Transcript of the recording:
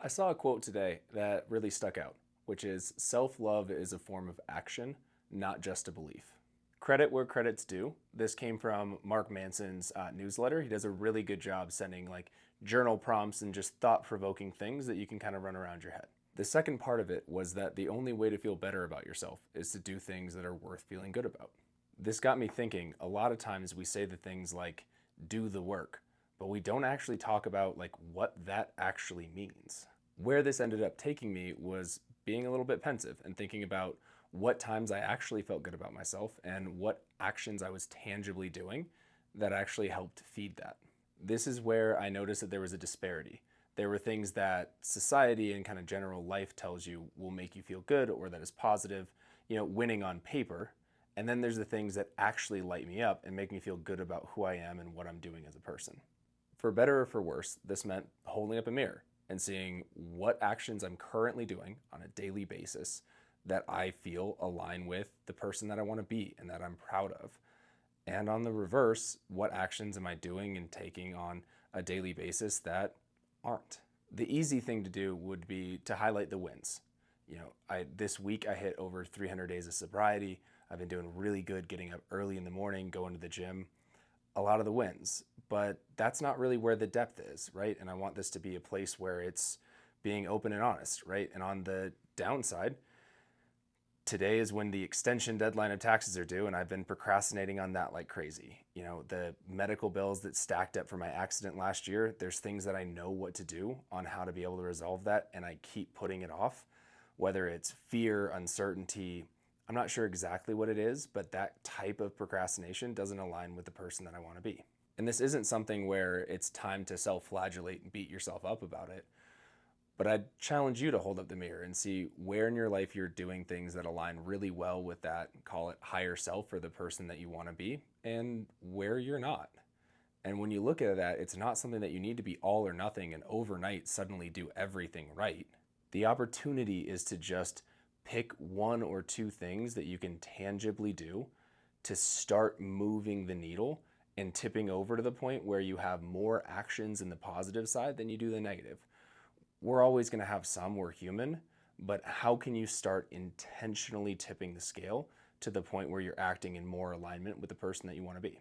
I saw a quote today that really stuck out, which is self-love is a form of action, not just a belief. Credit where credit's due. This came from Mark Manson's newsletter. He does a really good job sending like journal prompts and just thought-provoking things that you can kind of run around your head. The second part of it was that the only way to feel better about yourself is to do things that are worth feeling good about. This got me thinking, a lot of times we say the things like, do the work, but we don't actually talk about like what that actually means. Where this ended up taking me was being a little bit pensive and thinking about what times I actually felt good about myself and what actions I was tangibly doing that actually helped feed that. This is where I noticed that there was a disparity. There were things that society and kind of general life tells you will make you feel good or that is positive, winning on paper. And then there's the things that actually light me up and make me feel good about who I am and what I'm doing as a person. For better or for worse, this meant holding up a mirror and seeing what actions I'm currently doing on a daily basis that I feel align with the person that I want to be and that I'm proud of. And on the reverse, what actions am I doing and taking on a daily basis that aren't? The easy thing to do would be to highlight the wins. This week I hit over 300 days of sobriety. I've been doing really good getting up early in the morning, going to the gym. A lot of the wins, but that's not really where the depth is, right? And I want this to be a place where it's being open and honest, right? And on the downside, today is when the extension deadline of taxes are due, and I've been procrastinating on that like crazy. The medical bills that stacked up for my accident last year, there's things that I know what to do on how to be able to resolve that, and I keep putting it off, whether it's fear, uncertainty. I'm not sure exactly what it is, but that type of procrastination doesn't align with the person that I want to be. And this isn't something where it's time to self-flagellate and beat yourself up about it, but I'd challenge you to hold up the mirror and see where in your life you're doing things that align really well with that, call it higher self or the person that you want to be, and where you're not. And when you look at that, it's not something that you need to be all or nothing and overnight suddenly do everything right. The opportunity is to just pick one or two things that you can tangibly do to start moving the needle and tipping over to the point where you have more actions in the positive side than you do the negative. We're always going to have some, we're human, but how can you start intentionally tipping the scale to the point where you're acting in more alignment with the person that you want to be?